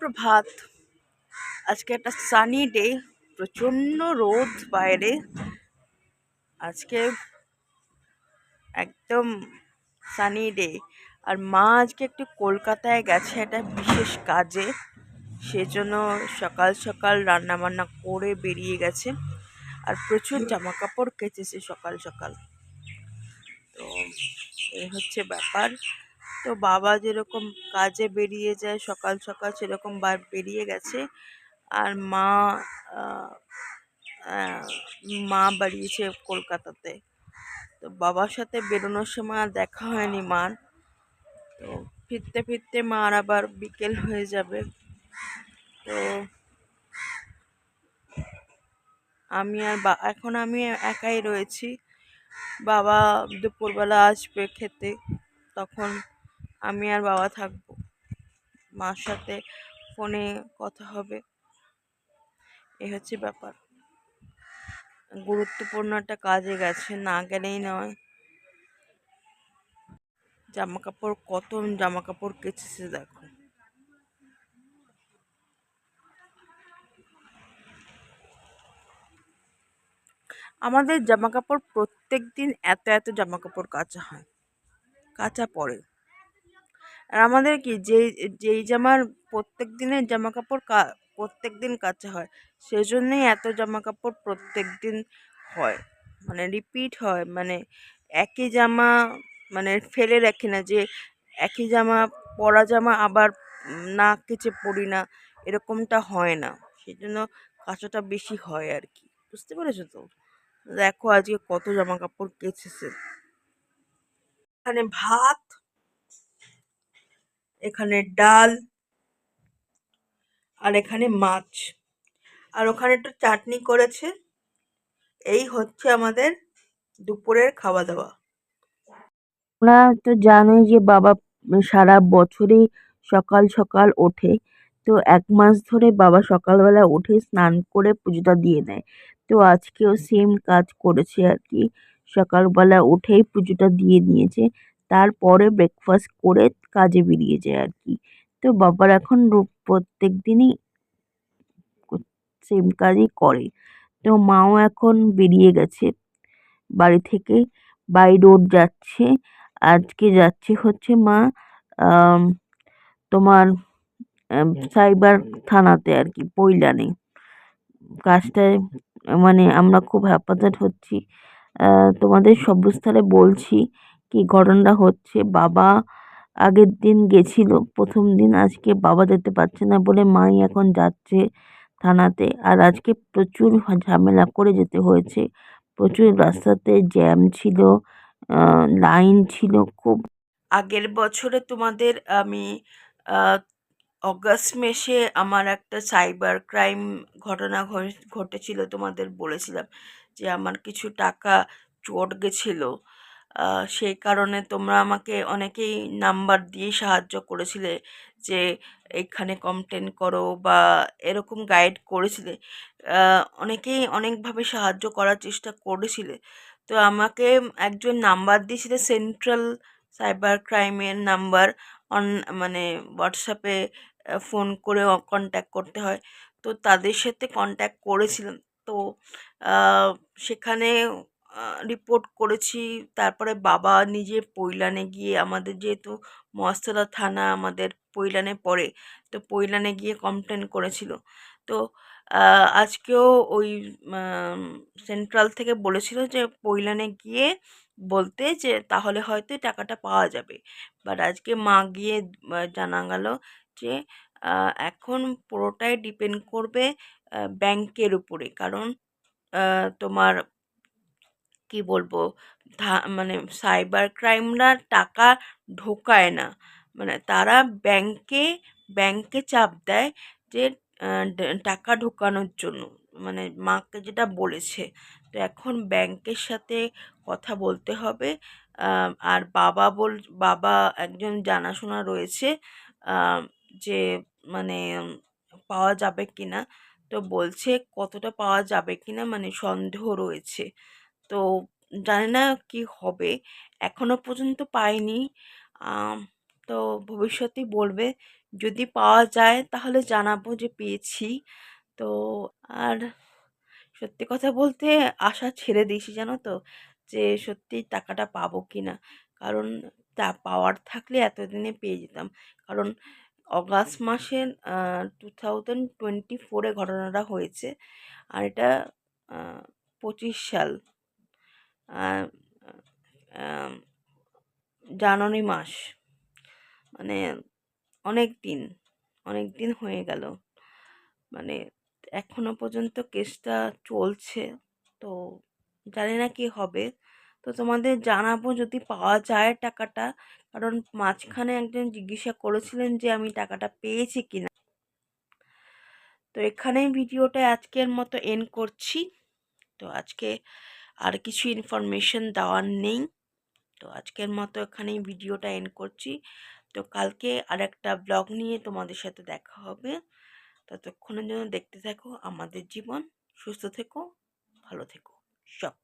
সুপ্রভাত। আজকে একটা সানি ডে, প্রচন্ড রোদ বাইরে। আজকে একদম সানি ডে। আর মা আজকে একটু কলকাতায় গেছে একটা বিশেষ কাজে, সেজন্য সকাল সকাল রান্না বান্না করে বেরিয়ে গেছে। আর প্রচুর জামা কাপড় কেচেছে সকাল সকাল। তো এই হচ্ছে ব্যাপার। তো বাবা যেরকম কাজে বেরিয়ে যায় সকাল সকাল, সেরকম বেরিয়ে গেছে। আর আহ, আহ, মা বাড়িয়েছে কলকাতাতে। তো বাবার সাথে বেরোনোর সময় আর দেখা হয়নি মার। তো ফিরতে ফিরতে মার আবার বিকেল হয়ে যাবে। তো এখন আমি একাই রয়েছি। বাবা দুপুরবেলা আসবে খেতে, তখন আমি আর বাবা থাকবো। মার সাথে ফোনে কথা হবে। এই হচ্ছে ব্যাপার। গুরুত্বপূর্ণ একটা কাজে গেছে, না গেলেই নয়। কত জামা কাপড় কেচেছে দেখো। আমাদের জামা কাপড় প্রত্যেক দিন এত এত জামা কাপড় কাঁচা পড়ে। আর আমাদের কি যেই জামার প্রত্যেক দিনের জামা কাপড় প্রত্যেক দিন কাচা হয়, সেজন্যই এত জামা কাপড় প্রত্যেক দিন হয়, মানে রিপিট হয়। মানে একই জামা মানে ফেলে রাখি না, যে একই জামা পরা জামা আবার না কেচে পরি না, এরকমটা হয় না। সেজন্য কাচাটা বেশি হয় আর কি, বুঝতে পেরেছো তো? দেখো আজকে কত জামা কাপড় কেচেছে। এখানে ভাত, এখানে ডাল, আর এখানে মাছ, আর ওখানে একটু চাটনি করেছে। এই হচ্ছে আমাদের দুপুরের খাওয়া দাওয়া। তোমরা তো জানোই যে বাবা সারা বছরই সকাল সকাল ওঠে। তো 1 মাস ধরে বাবা সকালবেলা উঠে স্নান করে পুজোটা দিয়ে দেয়। তো আজকেও সেম কাজ করেছে আর কি। সকালবেলা উঠেই পুজোটা দিয়ে নিয়েছে, তারপরে ব্রেকফাস্ট করে কাজে বেরিয়ে যায় আর কি। তো বাবার এখন প্রত্যেক দিনই সেম কাজই করে। তো মাও এখন বেরিয়ে গেছে বাড়ি থেকে, বাই রোড যাচ্ছে। আজকে যাচ্ছে হচ্ছে মা আম, তোমার সাইবার থানাতে আর কি, পৈলানে কাজটায়। মানে আমরা খুব হ্যাপাজার্ড হচ্ছি। তোমাদের সবস্থলে বলছি কি ঘটনাটা হচ্ছে। বাবা আগের দিন গেছিল, প্রথম দিন। আজকে বাবা যেতে পারছে না বলে মাই এখন যাচ্ছে থানাতে। আর আজকে প্রচুর ঝামেলা করে যেতে হয়েছে। প্রচুর রাস্তাতে জ্যাম ছিল, লাইন ছিল খুব। আগের বছরে তোমাদের আমি আহ, অগাস্ট মাসে আমার একটা সাইবার ক্রাইম ঘটনা ঘটেছিল, তোমাদের বলেছিলাম যে আমার কিছু টাকা চোট গেছিল। সেই কারণে তোমরা আমাকে অনেকেই নাম্বার দিয়ে সাহায্য করেছিলে, যে এখানে কমপ্লেন করো বা এরকম গাইড করেছিলে। অনেকেই অনেকভাবে সাহায্য করার চেষ্টা করেছিলে। তো আমাকে একজন নাম্বার দিয়েছিল, সেন্ট্রাল সাইবার ক্রাইমের নাম্বার। অন মানে হোয়াটসঅ্যাপে ফোন করে কন্ট্যাক্ট করতে হয়। তো তাদের সাথে কন্ট্যাক্ট করেছিলাম। তো সেখানে রিপোর্ট করেছি। তারপরে বাবা নিজে পৈলানে গিয়ে, আমাদের যেহেতু মহাস্তলা থানা আমাদের পৈলানে পড়ে, তো পৈলানে গিয়ে কমপ্লেন করেছিল। তো আজকেও ওই সেন্ট্রাল থেকে বলেছিল যে পৈলানে গিয়ে বলতে, যে তাহলে হয়তো টাকাটা পাওয়া যাবে। বাট আজকে মা গিয়ে জানা গেল যে এখন পুরোটাই ডিপেন্ড করবে ব্যাংকের উপরে। কারণ তোমার কি বলবো, মানে সাইবার ক্রাইমরা টাকা ঢোকায় না, মানে তারা ব্যাংকে চাপ দেয় যে টাকা ঢোকানোর জন্য, মানে মাকে যেটা বলেছে। তো এখন ব্যাংকের সাথে কথা বলতে হবে। আর বাবা একজন জানাশোনা রয়েছে, আহ, যে মানে পাওয়া যাবে কিনা। তো বলছে কতটা পাওয়া যাবে কিনা, মানে সন্দেহ রয়েছে। তো জানি না কি হবে, এখনো পর্যন্ত পাইনি। আম, তো ভবিষ্যতেই বলবে। যদি পাওয়া যায় তাহলে জানাবো যে পেয়েছি। তো আর সত্যি কথা বলতে আশা ছেড়ে দিয়েছি জানো তো, যে সত্যিই টাকাটা পাবো কিনা। কারণ তা পাওয়ার থাকলে এতদিনে পেয়ে যেতাম। কারণ অগাস্ট মাসের 2024-এ ঘটনাটা হয়েছে। আর এটা 25 সাল, আহ, আহ, জানুয়ারি মাস, মানে অনেক দিন, অনেক দিন হয়ে গেল। মানে এখনো পর্যন্ত কেসটা চলছে। তো জানি না কি হবে। তো তোমাদের জানাবো যদি পাওয়া যায় টাকাটা। কারণ মাঝখানে একজন জিজ্ঞাসা করেছিলেন যে আমি টাকাটা পেয়েছি কিনা। তো এখানেই ভিডিওটা আজকের মতো এন্ড করছি। তো আজকে আর কিছু ইনফরমেশন দেওয়ার নেই। তো আজকের মতো এখানেই ভিডিওটা এন্ড করছি। তো কালকে আরেকটা ব্লগ নিয়ে তোমাদের সাথে দেখা হবে। ততক্ষণের জন্য দেখতে থাকো আমাদের জীবন। সুস্থ থেকো, ভালো থেকো, সব